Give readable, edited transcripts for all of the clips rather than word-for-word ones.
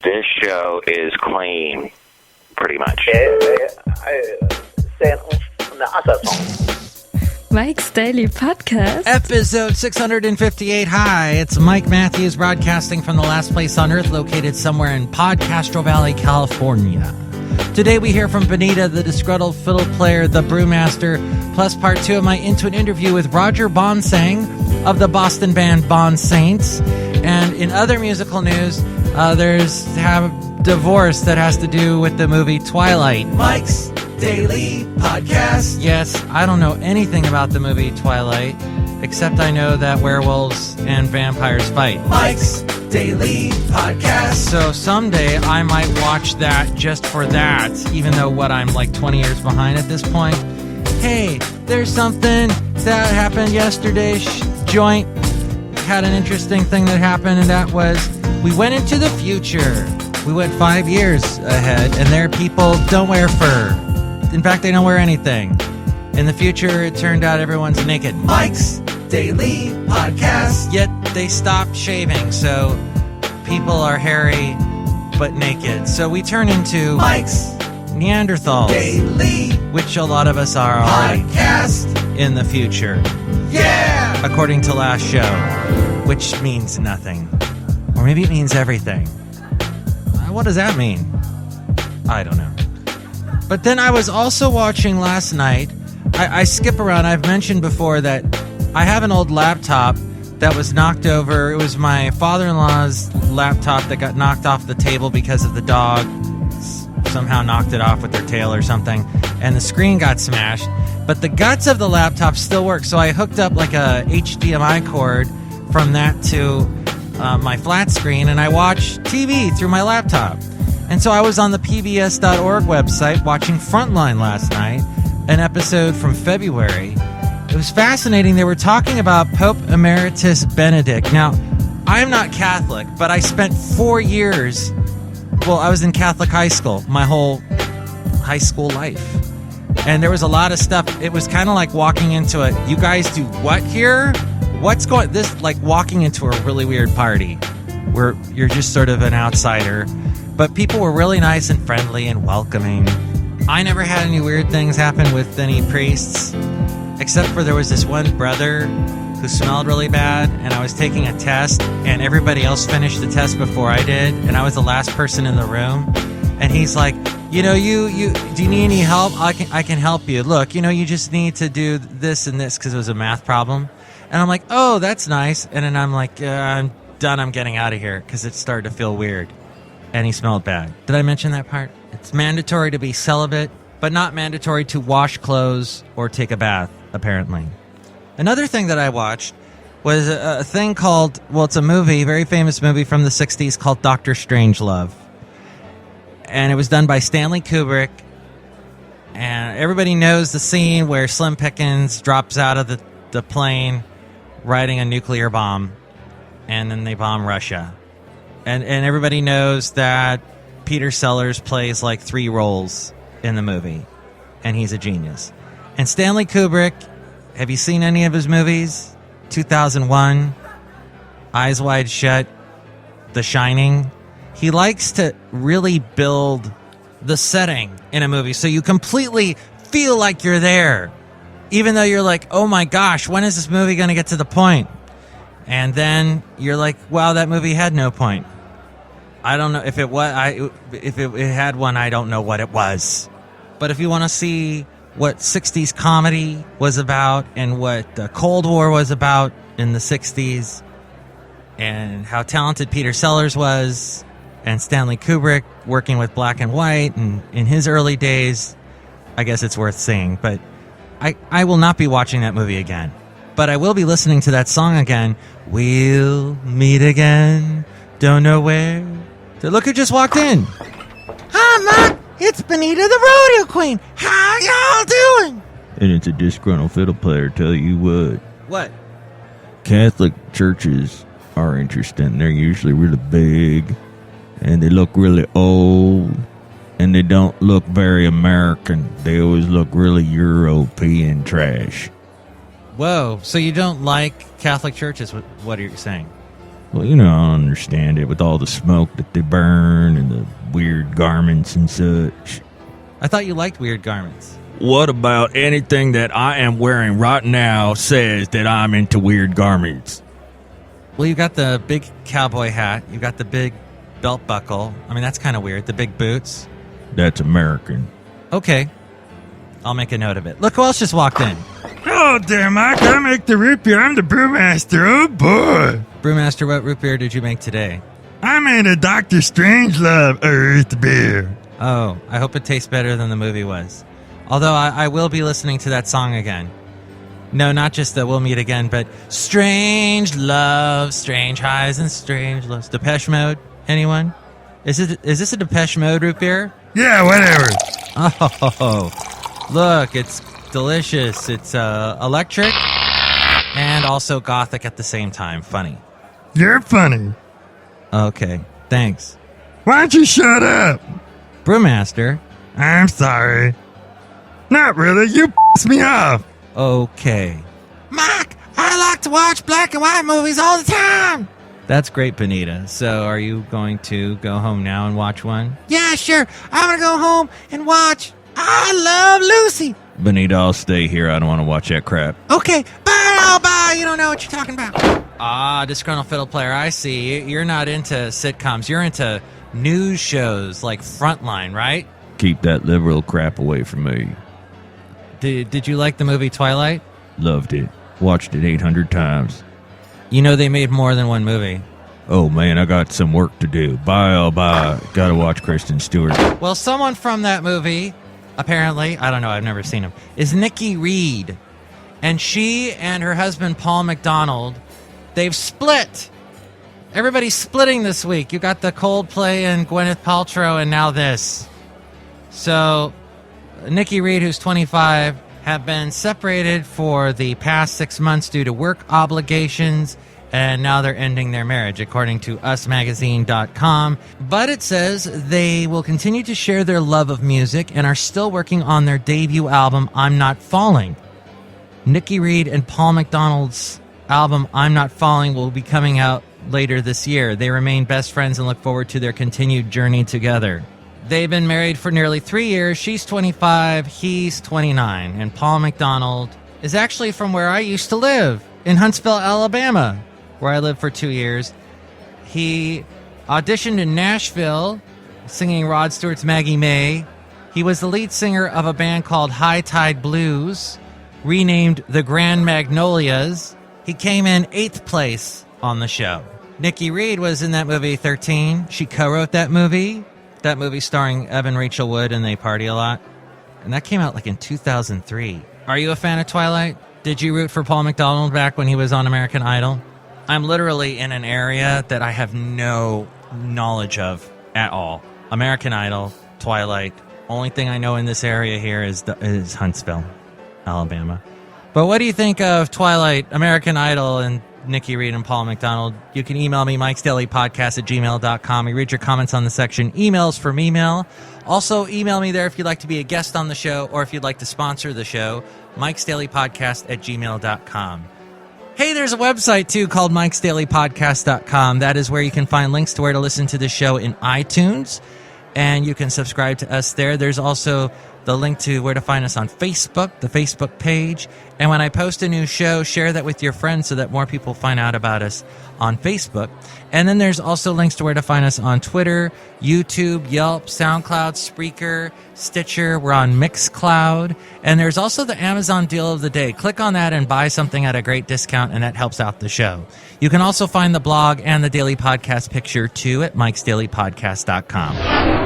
This show is clean, pretty much. Mike's Daily Podcast. Episode 658. Hi, it's Mike Matthews broadcasting from the last place on earth located somewhere in Podcastro Valley, California. Today we hear from Benita, the disgruntled fiddle player, the brewmaster, plus part 2 of my into an interview with Roger Bonsang of the Boston band Bon Saints. And in other musical news, there's a divorce that has to do with the movie Twilight. Mike's Daily Podcast. Yes, I don't know anything about the movie Twilight, except I know that werewolves and vampires fight. Mike's Daily Podcast. So someday I might watch that just for that, even though I'm like 20 years behind at this point. Hey, there's something that happened yesterday. Joint had an interesting thing that happened, and that was we went into the future. We went 5 years ahead, and there people don't wear fur. In fact, they don't wear anything. In the future, it turned out everyone's naked. Mike's Daily Podcast. Yet they stopped shaving, so people are hairy but naked. So we turn into Mike's Neanderthals Daily, which a lot of us are podcast in the future. Yeah! According to last show, which means nothing. Or maybe it means everything. What does that mean? I don't know. But then I was also watching last night. I skip around. I've mentioned before that I have an old laptop that was knocked over. It was my father-in-law's laptop that got knocked off the table because of the dog. Somehow knocked it off with their tail or something. And the screen got smashed. But the guts of the laptop still work. So I hooked up like a HDMI cord from that to my flat screen, and I watch TV through my laptop. And so I was on the pbs.org website watching Frontline last night, an episode from February. It was fascinating. They were talking about Pope Emeritus Benedict. Now, I'm not Catholic, but I spent 4 years, I was in Catholic high school, my whole high school life. And there was a lot of stuff. It was kind of like walking into you guys do what here? What's going, like walking into a really weird party where you're just sort of an outsider, but people were really nice and friendly and welcoming. I never had any weird things happen with any priests, except for there was this one brother who smelled really bad, and I was taking a test, and everybody else finished the test before I did, and I was the last person in the room, and he's like, you do you need any help? I can help you. Look, you just need to do this and this, because it was a math problem. And I'm like, oh, that's nice. And then I'm like, I'm done. I'm getting out of here because it started to feel weird. And he smelled bad. Did I mention that part? It's mandatory to be celibate, but not mandatory to wash clothes or take a bath, apparently. Another thing that I watched was a thing called, it's a movie, very famous movie from the 60s called Dr. Strangelove. And it was done by Stanley Kubrick. And everybody knows the scene where Slim Pickens drops out of the plane riding a nuclear bomb, and then they bomb Russia. And everybody knows that Peter Sellers plays like 3 roles in the movie, and he's a genius. And Stanley Kubrick, have you seen any of his movies? 2001, Eyes Wide Shut, The Shining. He likes to really build the setting in a movie so you completely feel like you're there. Even though you're like, oh my gosh, when is this movie going to get to the point? And then you're like, wow, that movie had no point. I don't know if it was. If it had one, I don't know what it was. But if you want to see what 60s comedy was about and what the Cold War was about in the 60s and how talented Peter Sellers was and Stanley Kubrick working with black and white and in his early days, I guess it's worth seeing. But I will not be watching that movie again. But I will be listening to that song again. We'll meet again. Don't know where. So look who just walked in. Hi, Mark. It's Benita the Rodeo Queen. How y'all doing? And it's a disgruntled fiddle player, tell you what. What? Catholic churches are interesting. They're usually really big. And they look really old. And they don't look very American. They always look really European trash. Whoa, so you don't like Catholic churches? What are you saying? Well, you know, I don't understand it with all the smoke that they burn and the weird garments and such. I thought you liked weird garments. What about anything that I am wearing right now says that I'm into weird garments? Well, you got the big cowboy hat. You got the big belt buckle. I mean, that's kind of weird. The big boots. That's American. Okay. I'll make a note of it. Look who else just walked in. Oh, dear, Mike, I make the root beer. I'm the brewmaster. Oh, boy. Brewmaster, what root beer did you make today? I made a Dr. Strangelove Earth beer. Oh, I hope it tastes better than the movie was. Although I will be listening to that song again. No, not just the We'll Meet Again, but Strange Love, Strange Highs and Strange Lows. Depeche Mode? Anyone? Is this a Depeche Mode root beer? Yeah, whatever. Oh, look, it's delicious. It's electric and also gothic at the same time. Funny. You're funny. Okay, thanks. Why don't you shut up? Brewmaster? I'm sorry. Not really. You piss me off. Okay. Mike, I like to watch black and white movies all the time. That's great, Benita. So are you going to go home now and watch one? Yeah, sure. I'm going to go home and watch I Love Lucy. Benita, I'll stay here. I don't want to watch that crap. Okay. Bye. Bye. You don't know what you're talking about. Ah, disgruntled fiddle player. I see. You're not into sitcoms. You're into news shows like Frontline, right? Keep that liberal crap away from me. Did you like the movie Twilight? Loved it. Watched it 800 times. You know they made more than one movie. Oh, man, I got some work to do. Bye. Gotta watch Kristen Stewart. Well, someone from that movie, apparently, I don't know, I've never seen him, is Nikki Reed. And she and her husband, Paul McDonald, they've split. Everybody's splitting this week. You got the Coldplay and Gwyneth Paltrow and now this. So Nikki Reed, who's 25, have been separated for the past 6 months due to work obligations, and now they're ending their marriage, according to usmagazine.com. But it says they will continue to share their love of music and are still working on their debut album, I'm Not Falling. Nikki Reed and Paul McDonald's album, I'm Not Falling, will be coming out later this year. They remain best friends and look forward to their continued journey together. They've been married for nearly 3 years. She's 25, he's 29. And Paul McDonald is actually from where I used to live, in Huntsville, Alabama, where I lived for 2 years. He auditioned in Nashville, singing Rod Stewart's Maggie May. He was the lead singer of a band called High Tide Blues, renamed the Grand Magnolias. He came in 8th place on the show. Nikki Reed was in that movie 13. She co-wrote that movie. That movie starring Evan Rachel Wood, and They Party a Lot. And that came out like in 2003. Are you a fan of Twilight? Did you root for Paul McDonald back when he was on American Idol? I'm literally in an area that I have no knowledge of at all. American Idol, Twilight. Only thing I know in this area here is Huntsville, Alabama. But what do you think of Twilight, American Idol, and Nikki Reed and Paul McDonald? You can email me, mikesdailypodcast@gmail.com. We read your comments on the section Emails from Email. Also, email me there if you'd like to be a guest on the show or if you'd like to sponsor the show, mikesdailypodcast@gmail.com. Hey, there's a website, too, called mikesdailypodcast.com. That is where you can find links to where to listen to the show in iTunes, and you can subscribe to us there. There's also the link to where to find us on Facebook, the Facebook page. And when I post a new show, share that with your friends so that more people find out about us on Facebook. And then there's also links to where to find us on Twitter, YouTube, Yelp, SoundCloud, Spreaker, Stitcher. We're on Mixcloud. And there's also the Amazon deal of the day. Click on that and buy something at a great discount, and that helps out the show. You can also find the blog and the daily podcast picture, too, at mikesdailypodcast.com.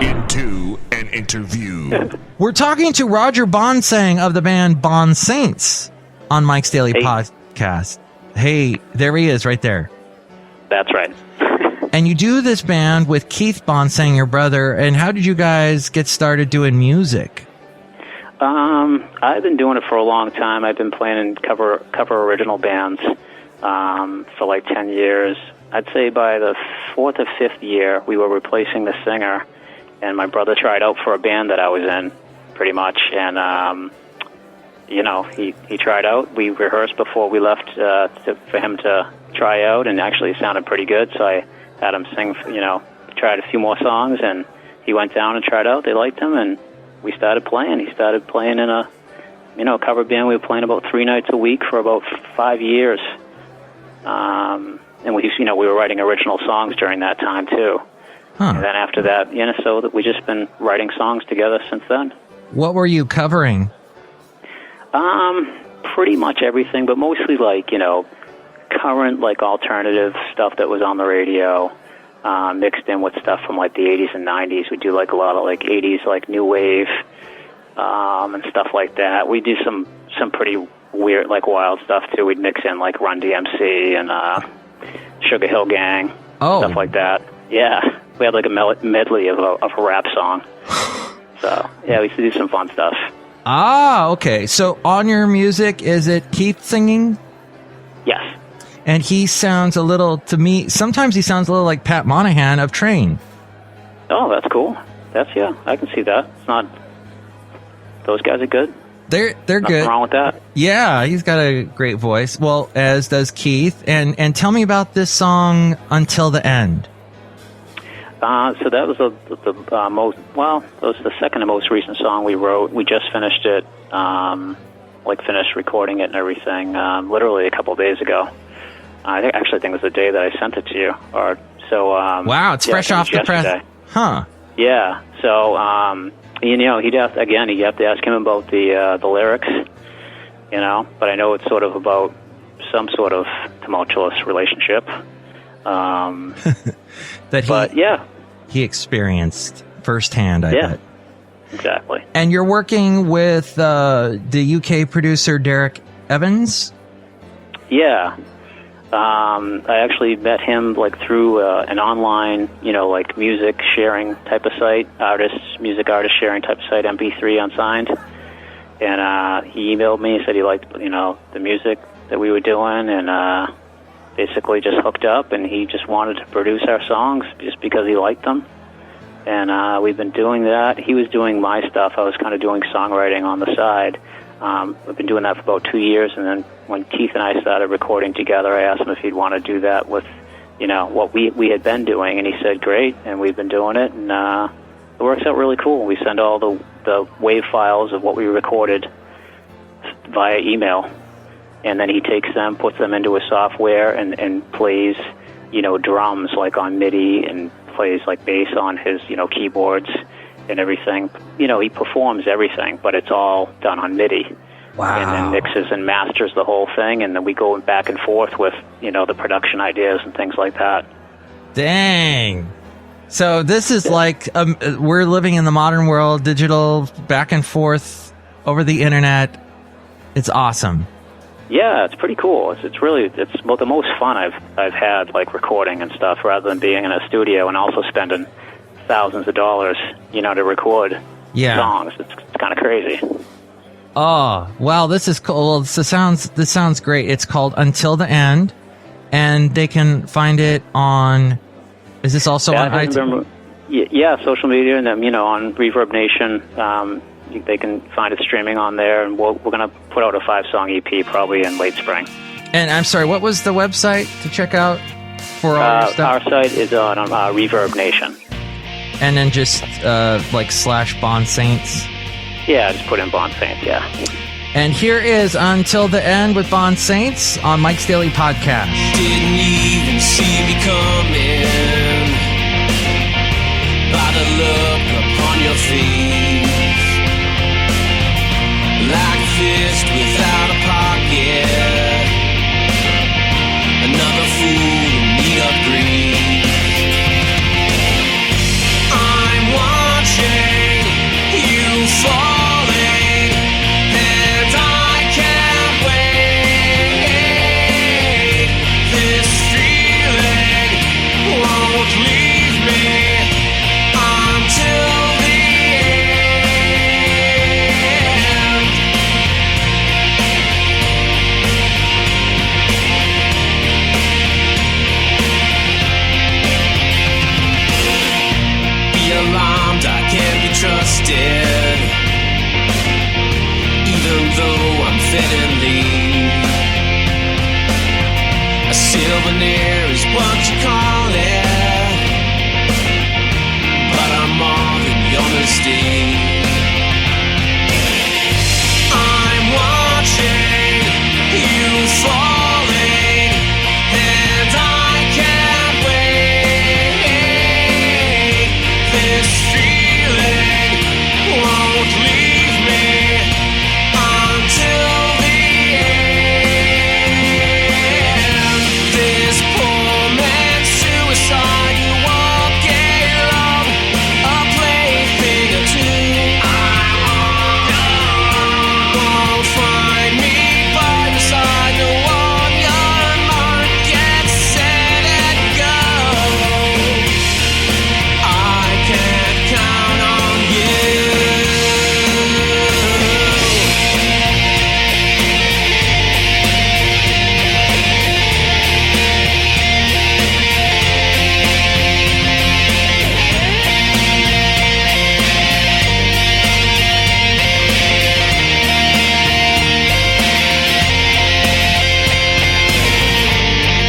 Into an interview. We're talking to Roger Bonsang of the band Bon Saints on Mike's Daily Podcast. Hey, there he is right there. That's right. And you do this band with Keith Bonsang, your brother. And how did you guys get started doing music? I've been doing it for a long time. I've been playing in cover original bands for like 10 years. I'd say by the 4th or 5th year, we were replacing the singer, and my brother tried out for a band that I was in, pretty much. And he tried out. We rehearsed before we left for him to try out, and actually it sounded pretty good. So I had him sing, tried a few more songs, and he went down and tried out. They liked him, and we started playing. He started playing in a cover band. We were playing about 3 nights a week for about 5 years. And we were writing original songs during that time too. Huh. And then after that, so that we just been writing songs together since then. What were you covering? Pretty much everything, but mostly current alternative stuff that was on the radio, mixed in with stuff from the 80s and 90s. We do a lot of 80s new wave and stuff like that. We do some pretty weird wild stuff too. We'd mix in Run DMC and Sugar Hill Gang, stuff like that. Yeah, we had a medley of a rap song. So yeah, we used to do some fun stuff. Ah, okay. So on your music, is it Keith singing? Yes. And he sounds a little, to me, sometimes he sounds a little like Pat Monahan of Train. Oh, that's cool. I can see that. It's not, those guys are good. They're Nothing good. wrong with that. Yeah, he's got a great voice. Well, as does Keith. And tell me about this song, Until the End. So that was the most, that was the second and most recent song we wrote. We just finished it, finished recording it and everything, literally a couple of days ago. I think it was the day that I sent it to you. Wow, it's fresh off the press. Huh. Yeah. So, you'd have to ask him about the lyrics, but I know it's sort of about some sort of tumultuous relationship. He experienced firsthand, I bet. Exactly. And you're working with the UK producer Derek Evans? Yeah. I actually met him through an online, music sharing type of site, music artist sharing type of site, MP3 Unsigned. And he emailed me, said he liked, the music that we were doing, and basically just hooked up, and he just wanted to produce our songs just because he liked them. And we've been doing that. He was doing my stuff. I was kind of doing songwriting on the side. We've been doing that for about 2 years, and then when Keith and I started recording together, I asked him if he'd want to do that with, what we had been doing, and he said great, and we've been doing it, and it works out really cool. We send all the wave files of what we recorded via email, and then he takes them, puts them into a software, and plays, drums on MIDI, and plays bass on his, keyboards and everything. He performs everything, but it's all done on MIDI. Wow. And then mixes and masters the whole thing, and then we go back and forth with, the production ideas and things like that. Dang. So this is we're living in the modern world, digital, back and forth over the internet. It's awesome. Yeah, it's pretty cool. It's the most fun I've had, recording and stuff, rather than being in a studio and also spending thousands of dollars, to record songs. It's kind of crazy. Oh, wow, this is cool. Well, this sounds great. It's called Until the End, and they can find it on, is this also on iTunes? Yeah, social media, and then, on Reverb Nation. They can find it streaming on there, and we're going to put out a 5-song EP probably in late spring. And I'm sorry, what was the website to check out for all your stuff? Our site is on Reverb Nation. And then just /Bond Saints? Yeah, just put in Bond Saints, yeah. And here is Until the End with Bond Saints on Mike's Daily Podcast. Didn't even see me coming by the look upon your face. Like a fist without a pocket, another fool in need of grief. I'm watching you falling, and I can't wait. This feeling won't leave me until the trusted, even though steadily. A souvenir is what you call it, but I'm more than your mistake. I'm watching you falling, and I can't wait. This feeling won't leave me until the end. This poor man's suicide, you won't get love, a plaything or two. Won't find me by the side, no one your mark, get set and go. I can't count on you.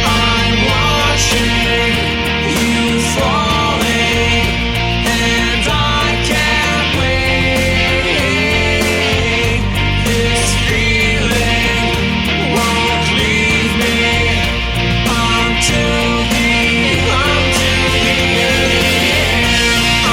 I'm watching you falling, and I can't wait. This feeling won't leave me until the end. I'm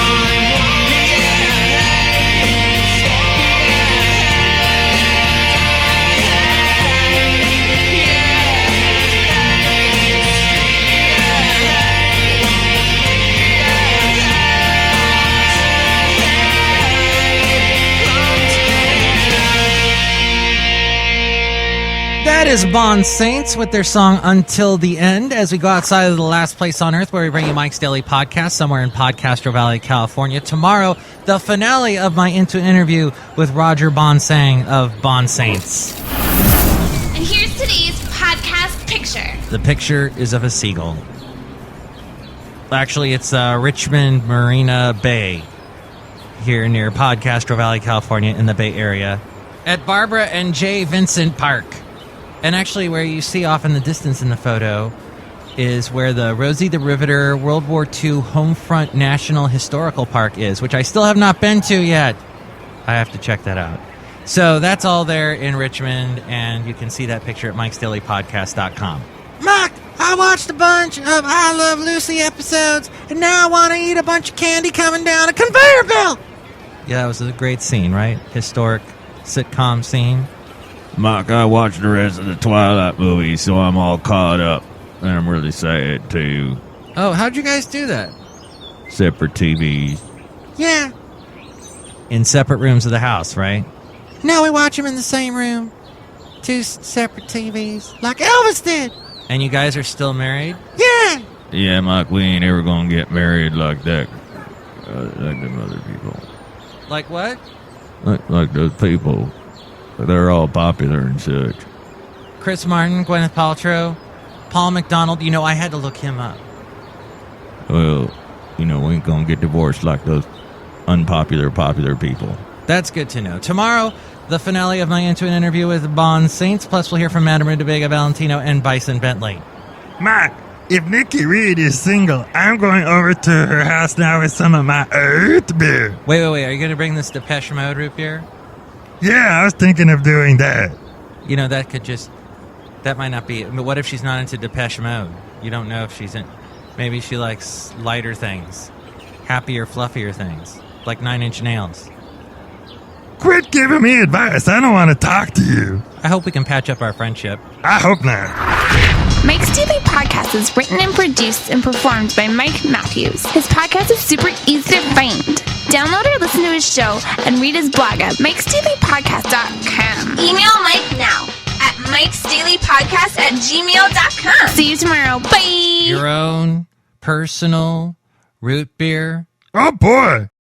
That is Bon Saints with their song Until the End as we go outside of the last place on earth where we bring you Mike's Daily Podcast somewhere in Podcastro Valley, California. Tomorrow, the finale of my interview with Roger Bonsang of Bon Saints. And here's today's podcast picture. The picture is of a seagull. Actually, it's Richmond Marina Bay here near Podcastro Valley, California in the Bay Area at Barbara and J. Vincent Park. And actually, where you see off in the distance in the photo is where the Rosie the Riveter World War II Homefront National Historical Park is, which I still have not been to yet. I have to check that out. So that's all there in Richmond, and you can see that picture at MIKEs-DAILY-PODCAST-MUsic-3-29-14. Mike, I watched a bunch of I Love Lucy episodes, and now I want to eat a bunch of candy coming down a conveyor belt. Yeah, that was a great scene, right? Historic sitcom scene. Mike, I watched the rest of the Twilight movies, so I'm all caught up. And I'm really sad, too. Oh, how'd you guys do that? Separate TVs. Yeah. In separate rooms of the house, right? No, we watch them in the same room. Two separate TVs, like Elvis did. And you guys are still married? Yeah. Yeah, Mike, we ain't ever gonna get married like that. Like them other people. Like what? Like those people. They're all popular and such. Chris Martin, Gwyneth Paltrow, Paul McDonald. You know, I had to look him up. Well, we ain't gonna get divorced like those unpopular, popular people. That's good to know. Tomorrow, the finale of my interview with Bon Saints. Plus, we'll hear from Madame Rutabaga Valentino and Bison Bentley. Mike, if Nikki Reed is single, I'm going over to her house now with some of my root beer. Wait. Are you going to bring this Depeche Mode root beer? Yeah, I was thinking of doing that. You know, that might not be... But what if she's not into Depeche Mode? You don't know if she's in... Maybe she likes lighter things. Happier, fluffier things. Like 9 Inch Nails. Quit giving me advice. I don't want to talk to you. I hope we can patch up our friendship. I hope not. Mike's Daily Podcast is written and produced and performed by Mike Matthews. His podcast is super easy to find. Download or listen to his show and read his blog at MIKES-DAILY-PODCAST.com. Email Mike now at MIKES-DAILY-PODCAST@gmail.com. See you tomorrow. Bye. Your own personal root beer. Oh, boy.